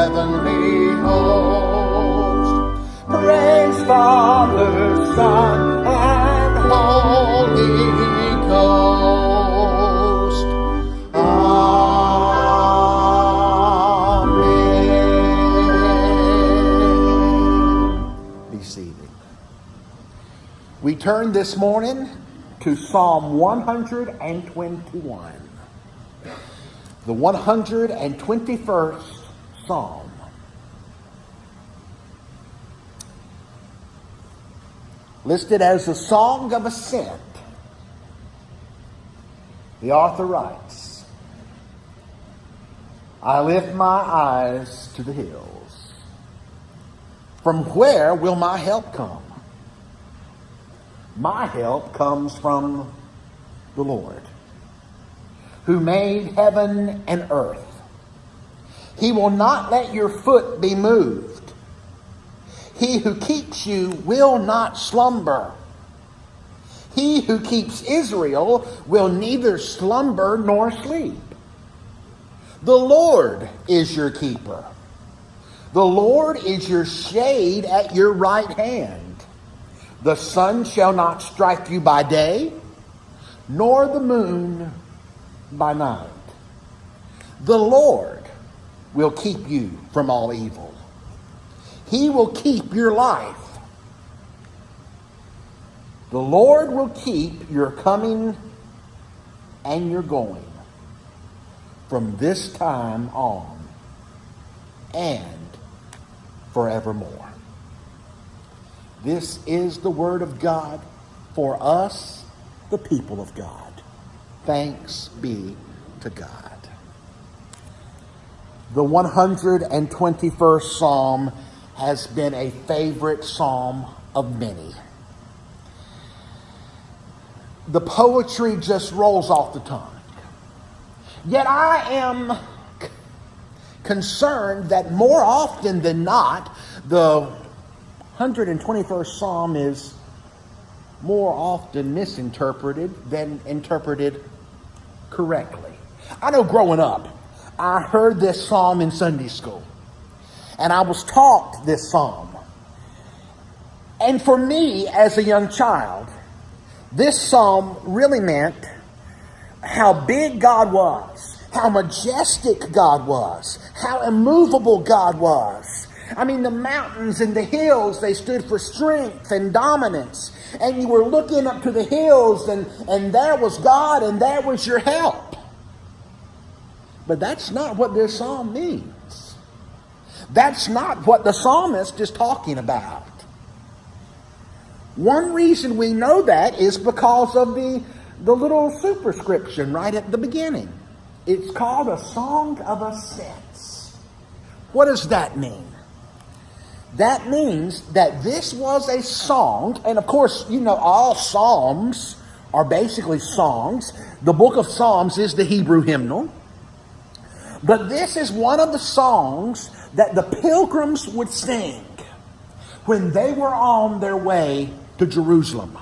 heavenly host. Praise Father, Son, and Holy Ghost. Amen. Be seated. We turn this morning to Psalm 121. The 121st Psalm. Listed as a song of ascent. The author writes, I lift my eyes to the hills. From where will my help come? My help comes from the Lord, who made heaven and earth. He will not let your foot be moved. He who keeps you will not slumber. He who keeps Israel will neither slumber nor sleep. The Lord is your keeper. The Lord is your shade at your right hand. The sun shall not strike you by day, nor the moon by night. The Lord will keep you from all evil. He will keep your life. The Lord will keep your coming and your going from this time on and forevermore. This is the word of God for us, the people of God. Thanks be to God. The 121st Psalm has been a favorite psalm of many. The poetry just rolls off the tongue. Yet I am concerned that more often than not, the 121st Psalm is more often misinterpreted than interpreted correctly. I know growing up, I heard this psalm in Sunday school, and I was taught this psalm. And for me, as a young child, this psalm really meant how big God was, how majestic God was, how immovable God was. I mean, the mountains and the hills, they stood for strength and dominance. And you were looking up to the hills, and there was God, and there was your help. But that's not what this psalm means. That's not what the psalmist is talking about. One reason we know that is because of the little superscription right at the beginning. It's called a song of ascents. What does that mean? That means that this was a song, and of course, you know, all psalms are basically songs. The book of Psalms is the Hebrew hymnal. But this is one of the songs that the pilgrims would sing when they were on their way to Jerusalem.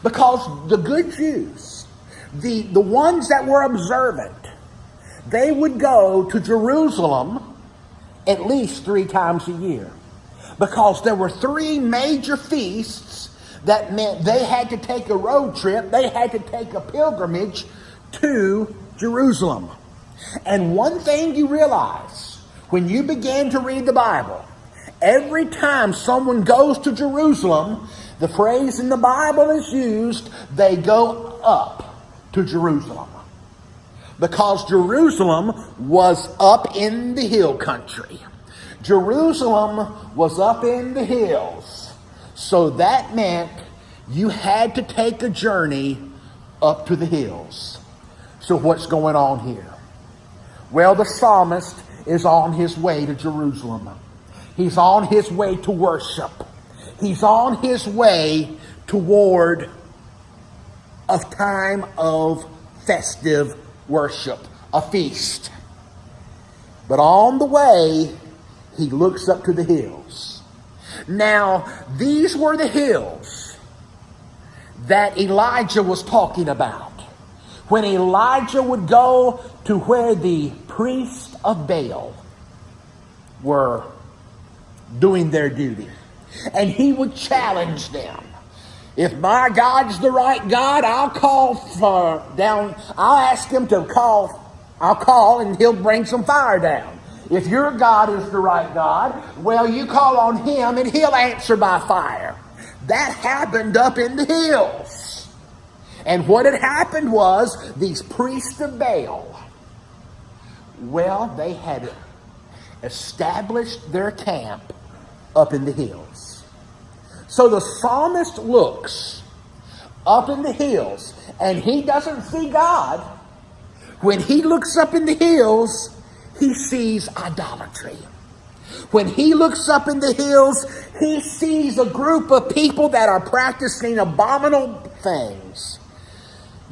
Because the good Jews, the ones that were observant, they would go to Jerusalem at least 3 times a year. Because there were 3 major feasts that meant they had to take a road trip, they had to take a pilgrimage to Jerusalem. And one thing you realize when you begin to read the Bible, every time someone goes to Jerusalem, the phrase in the Bible is used, they go up to Jerusalem. Because Jerusalem was up in the hill country. Jerusalem was up in the hills. So that meant you had to take a journey up to the hills. So what's going on here? Well, the psalmist is on his way to Jerusalem. He's on his way to worship. He's on his way toward a time of festive worship, a feast. But on the way, he looks up to the hills. Now, these were the hills that Elijah was talking about. When Elijah would go to where the priest of Baal were doing their duty. And he would challenge them. If my God's the right God, I'll ask him to call, I'll call and he'll bring some fire down. If your God is the right God, well, you call on him and he'll answer by fire. That happened up in the hills. And what had happened was these priests of Baal, well, they had established their camp up in the hills. So the psalmist looks up in the hills and he doesn't see God. When he looks up in the hills, he sees idolatry. When he looks up in the hills, he sees a group of people that are practicing abominable things,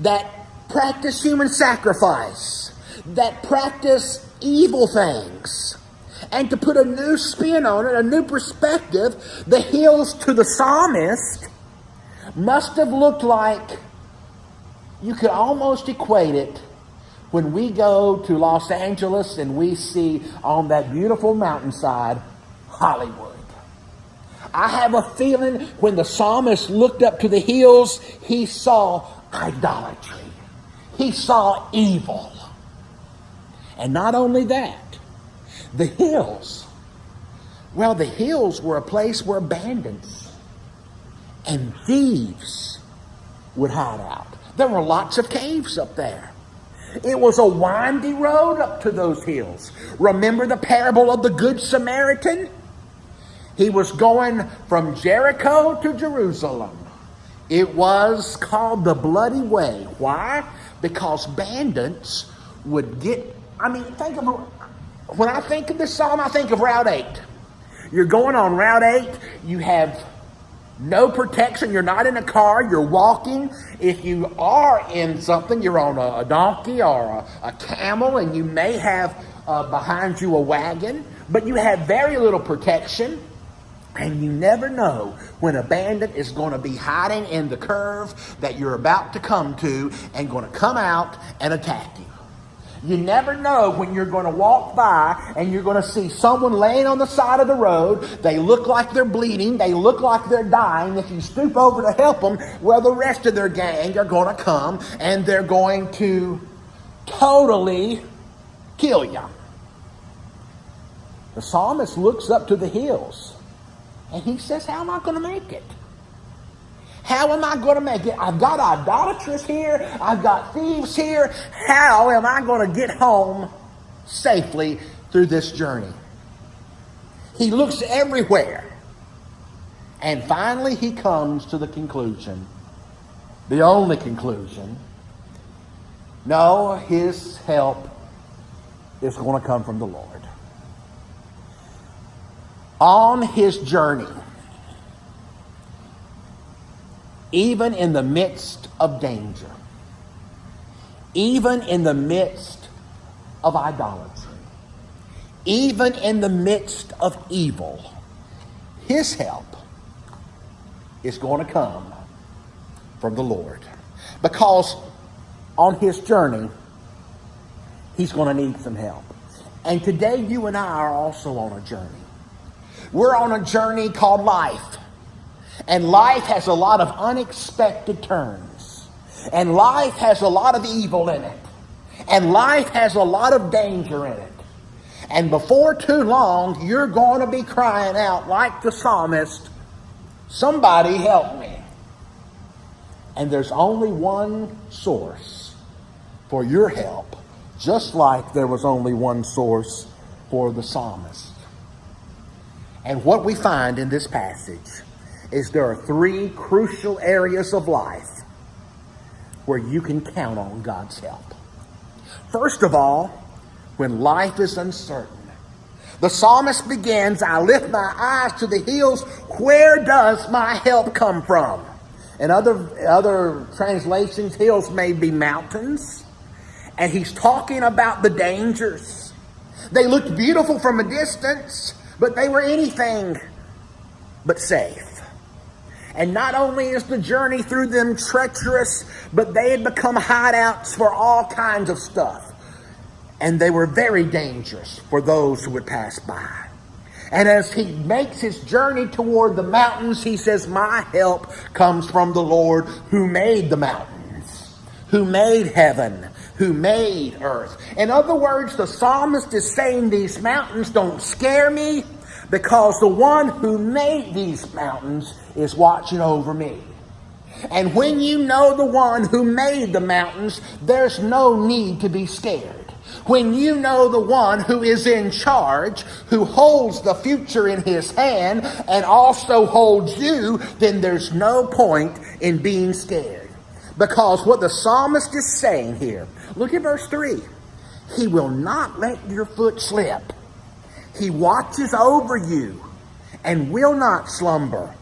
that practice human sacrifice, that practice evil things. And to put a new spin on it, a new perspective, the hills to the psalmist must have looked like, you could almost equate it when we go to Los Angeles and we see on that beautiful mountainside Hollywood. I have a feeling when the psalmist looked up to the hills, he saw idolatry. He saw evil. And not only that, the hills. Well, the hills were a place where bandits and thieves would hide out. There were lots of caves up there. It was a windy road up to those hills. Remember the parable of the Good Samaritan? He was going from Jericho to Jerusalem. It was called the Bloody Way. Why? Because bandits would get... when I think of this psalm, I think of Route 8. You're going on Route 8. You have no protection. You're not in a car. You're walking. If you are in something, you're on a donkey or a camel, and you may have behind you a wagon. But you have very little protection. And you never know when a bandit is going to be hiding in the curve that you're about to come to and going to come out and attack you. You never know when you're going to walk by and you're going to see someone laying on the side of the road. They look like they're bleeding. They look like they're dying. If you stoop over to help them, well, the rest of their gang are going to come and they're going to totally kill you. The psalmist looks up to the hills and he says, how am I going to make it? How am I going to make it? I've got idolaters here. I've got thieves here. How am I going to get home safely through this journey? He looks everywhere. And finally he comes to the conclusion, the only conclusion. No, his help is going to come from the Lord. On his journey, even in the midst of danger, even in the midst of idolatry, even in the midst of evil, his help is going to come from the Lord. Because on his journey, he's going to need some help. And today you and I are also on a journey. We're on a journey called life. And life has a lot of unexpected turns. And life has a lot of evil in it. And life has a lot of danger in it. And before too long, you're going to be crying out like the psalmist, somebody help me. And there's only one source for your help, just like there was only one source for the psalmist. And what we find in this passage is there are three crucial areas of life where you can count on God's help. First of all, when life is uncertain. The psalmist begins, I lift my eyes to the hills. Where does my help come from? In other translations, hills may be mountains. And he's talking about the dangers. They looked beautiful from a distance, but they were anything but safe. And not only is the journey through them treacherous, but they had become hideouts for all kinds of stuff. And they were very dangerous for those who would pass by. And as he makes his journey toward the mountains, he says, my help comes from the Lord who made the mountains, who made heaven, who made earth. In other words, the psalmist is saying these mountains don't scare me because the one who made these mountains is watching over me. And when you know the one who made the mountains, there's no need to be scared. When you know the one who is in charge, who holds the future in his hand and also holds you, then there's no point in being scared. Because what the psalmist is saying here, look at verse 3. He will not let your foot slip. He watches over you and will not slumber.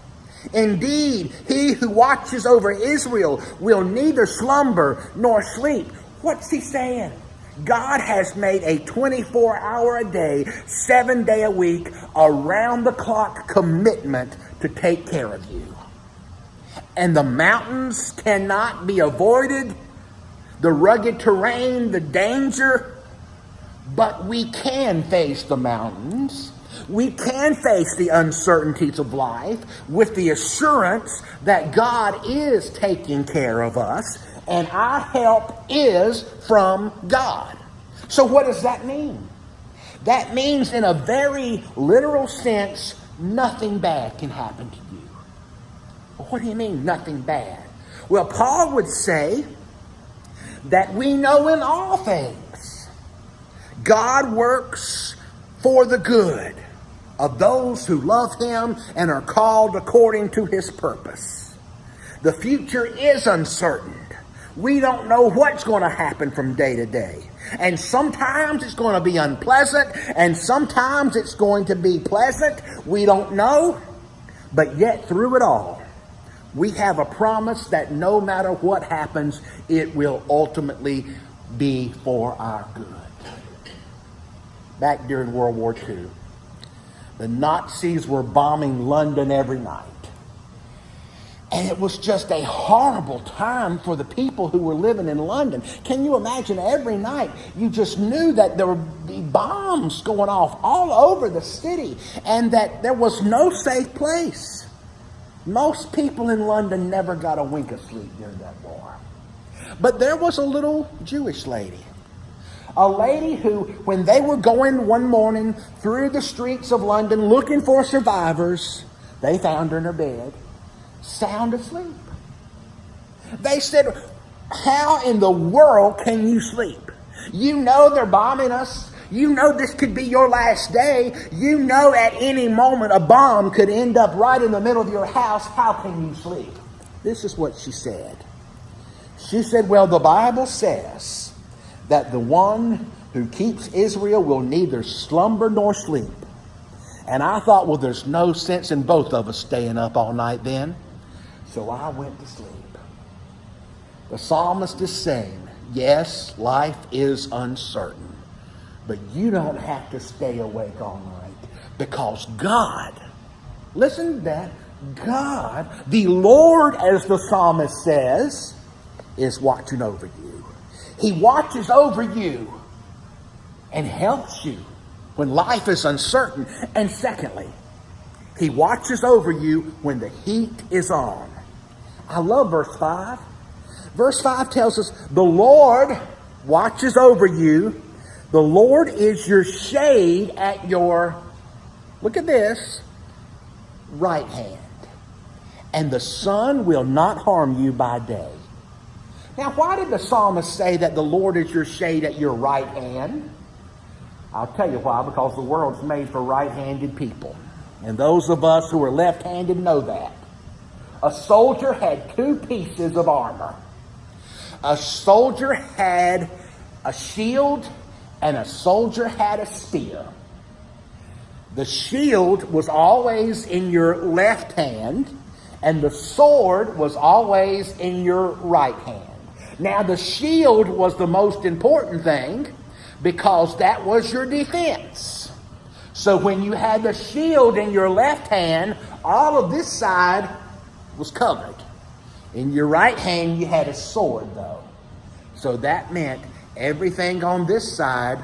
Indeed, he who watches over Israel will neither slumber nor sleep. What's he saying? God has made a 24-hour-a-day, 7-day-a-week, around-the-clock commitment to take care of you. And the mountains cannot be avoided, the rugged terrain, the danger, but we can face the mountains. We can face the uncertainties of life with the assurance that God is taking care of us and our help is from God. So what does that mean? That means in a very literal sense, nothing bad can happen to you. What do you mean, nothing bad? Well, Paul would say that we know in all things God works for the good of those who love him and are called according to his purpose. The future is uncertain. We don't know what's going to happen from day to day. And sometimes it's going to be unpleasant, and sometimes it's going to be pleasant. We don't know. But yet through it all, we have a promise that no matter what happens, it will ultimately be for our good. Back during World War II, the Nazis were bombing London every night. And it was just a horrible time for the people who were living in London. Can you imagine every night you just knew that there would be bombs going off all over the city and that there was no safe place. Most people in London never got a wink of sleep during that war. But there was a little Jewish lady. A lady who, when they were going one morning through the streets of London looking for survivors, they found her in her bed, sound asleep. They said, how in the world can you sleep? You know they're bombing us. You know this could be your last day. You know at any moment a bomb could end up right in the middle of your house. How can you sleep? This is what she said. She said, well, the Bible says that the one who keeps Israel will neither slumber nor sleep. And I thought, well, there's no sense in both of us staying up all night then. So I went to sleep. The psalmist is saying, yes, life is uncertain. But you don't have to stay awake all night. Because God, listen to that, God, the Lord, as the psalmist says, is watching over you. He watches over you and helps you when life is uncertain. And secondly, he watches over you when the heat is on. I love verse 5. Verse 5 tells us, the Lord watches over you. The Lord is your shade at your, look at this, right hand. And the sun will not harm you by day. Now, why did the psalmist say that the Lord is your shade at your right hand? I'll tell you why, because the world's made for right-handed people. And those of us who are left-handed know that. A soldier had two pieces of armor. A soldier had a shield and a soldier had a spear. The shield was always in your left hand and the sword was always in your right hand. Now, the shield was the most important thing because that was your defense. So when you had the shield in your left hand, all of this side was covered. In your right hand, you had a sword, though. So that meant everything on this side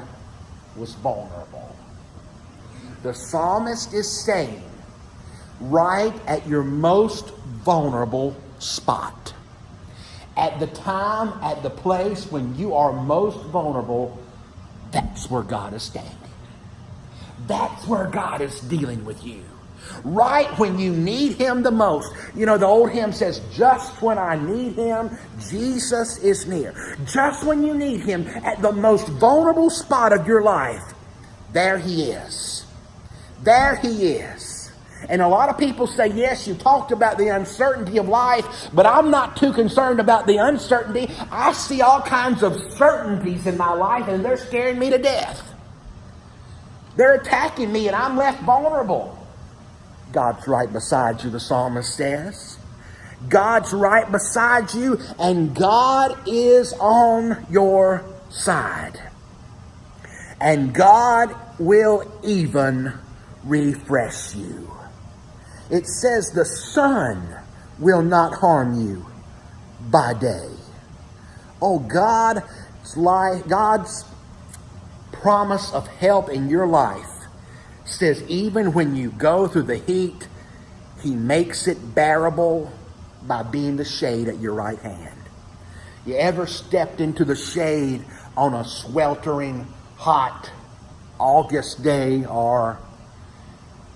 was vulnerable. The psalmist is saying, right at your most vulnerable spot, at the time, at the place when you are most vulnerable, that's where God is standing. That's where God is dealing with you. Right when you need Him the most. You know, the old hymn says, just when I need Him, Jesus is near. Just when you need Him at the most vulnerable spot of your life, there He is. There He is. And a lot of people say, yes, you talked about the uncertainty of life, but I'm not too concerned about the uncertainty. I see all kinds of certainties in my life, and they're scaring me to death. They're attacking me, and I'm left vulnerable. God's right beside you, the psalmist says. God's right beside you, and God is on your side. And God will even refresh you. It says the sun will not harm you by day. Oh, God's promise of help in your life says even when you go through the heat, He makes it bearable by being the shade at your right hand. You ever stepped into the shade on a sweltering, hot August day, or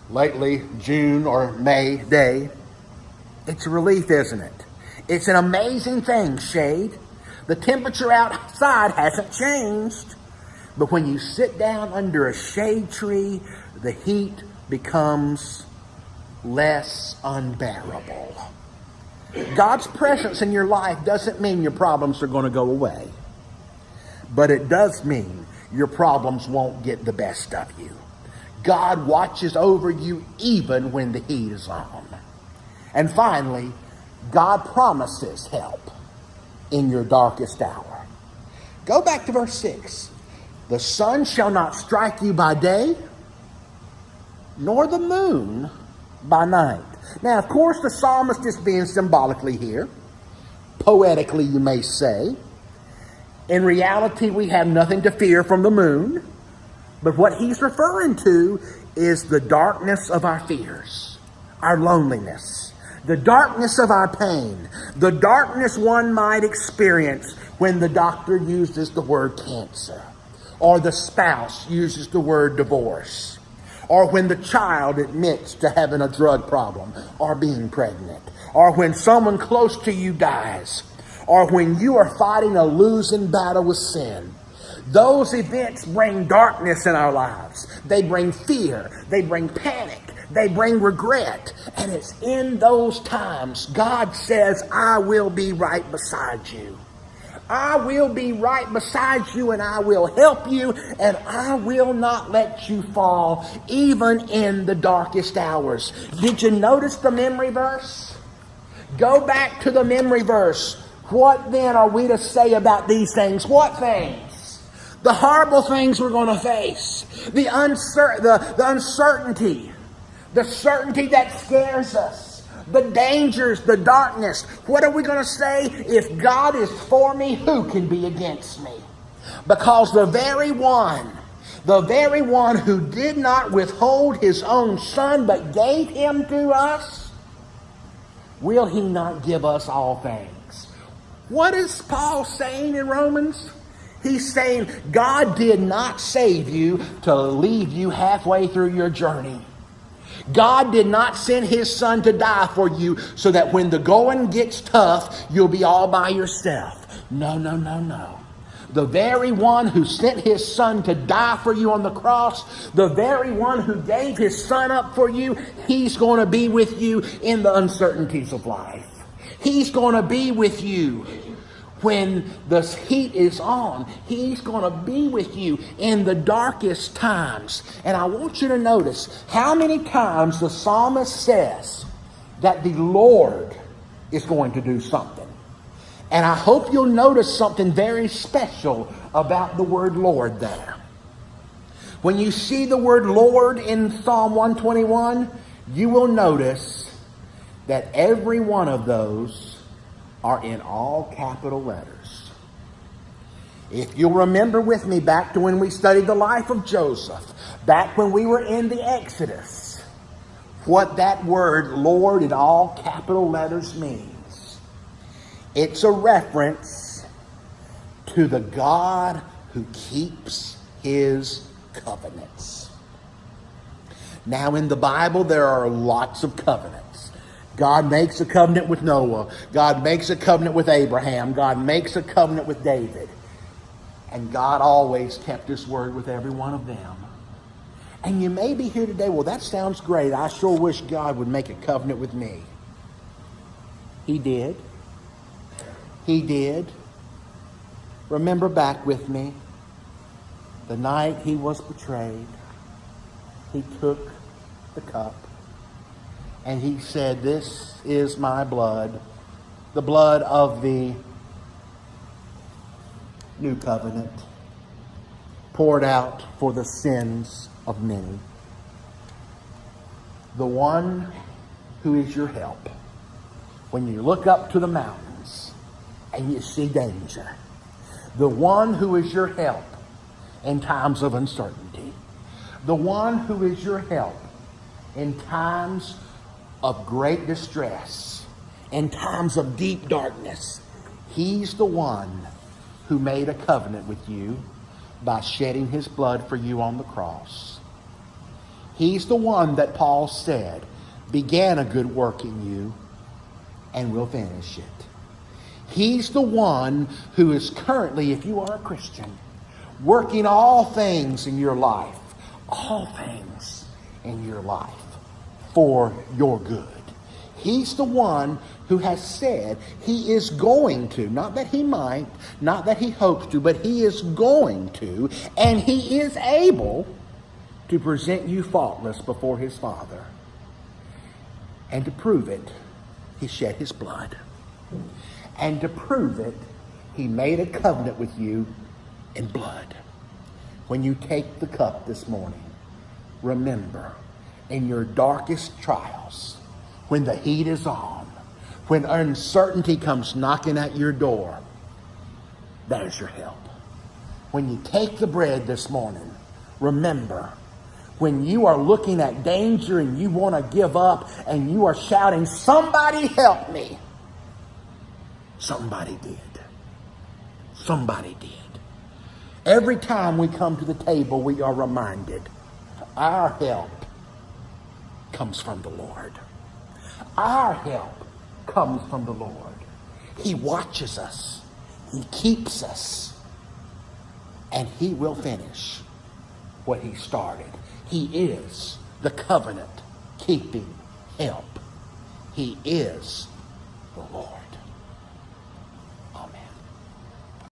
lately June or May day? It's a relief, isn't it? It's an amazing thing, shade. The temperature outside hasn't changed. But when you sit down under a shade tree, the heat becomes less unbearable. God's presence in your life doesn't mean your problems are going to go away. But it does mean your problems won't get the best of you. God watches over you even when the heat is on. And finally, God promises help in your darkest hour. Go back to verse 6. The sun shall not strike you by day, nor the moon by night. Now, of course, the psalmist is being symbolically here. Poetically, you may say. In reality, we have nothing to fear from the moon. But what he's referring to is the darkness of our fears, our loneliness, the darkness of our pain, the darkness one might experience when the doctor uses the word cancer, or the spouse uses the word divorce, or when the child admits to having a drug problem or being pregnant, or when someone close to you dies, or when you are fighting a losing battle with sin. Those events bring darkness in our lives. They bring fear. They bring panic. They bring regret. And it's in those times God says, I will be right beside you. I will be right beside you, and I will help you, and I will not let you fall, even in the darkest hours. Did you notice the memory verse? Go back to the memory verse. What then are we to say about these things? What things? The horrible things we're going to face. The uncertainty. The certainty that scares us. The dangers, the darkness. What are we going to say? If God is for me, who can be against me? Because the very one who did not withhold His own Son, but gave Him to us, will He not give us all things? What is Paul saying in Romans? He's saying God did not save you to leave you halfway through your journey. God did not send His Son to die for you so that when the going gets tough, you'll be all by yourself. No, no, no, no. The very one who sent His Son to die for you on the cross, the very one who gave His Son up for you, He's going to be with you in the uncertainties of life. He's going to be with you when the heat is on. He's going to be with you in the darkest times. And I want you to notice how many times the psalmist says that the Lord is going to do something. And I hope you'll notice something very special about the word Lord there. When you see the word Lord in Psalm 121, you will notice that every one of those are in all capital letters. If you'll remember with me back to when we studied the life of Joseph, Back when we were in the Exodus, what that word Lord in all capital letters means. It's a reference to the God who keeps his covenants. Now in the Bible there are lots of covenants. God makes a covenant with Noah. God makes a covenant with Abraham. God makes a covenant with David. And God always kept his word with every one of them. And you may be here today, well, that sounds great. I sure wish God would make a covenant with me. He did. He did. Remember back with me. The night he was betrayed, he took the cup and he said, "This is my blood, the blood of the new covenant, poured out for the sins of many." The one who is your help when you look up to the mountains and you see danger. The one who is your help in times of uncertainty. The one who is your help in times of great distress, in times of deep darkness. He's the one who made a covenant with you by shedding his blood for you on the cross. He's the one that Paul said began a good work in you and will finish it. He's the one who is currently, if you are a Christian, working all things in your life, all things in your life for your good. He's the one who has said he is going to, not that he might, not that he hopes to, but he is going to, and he is able to present you faultless before his Father. And to prove it, he shed his blood. And to prove it, he made a covenant with you in blood. When you take the cup this morning, remember, in your darkest trials, when the heat is on, when uncertainty comes knocking at your door, there's your help. When you take the bread this morning, remember, when you are looking at danger and you want to give up and you are shouting, "Somebody help me," somebody did. Somebody did. Every time we come to the table, we are reminded our help comes from the Lord. Our help comes from the Lord. He watches us. He keeps us. And he will finish what he started. He is the covenant-keeping help. He is the Lord.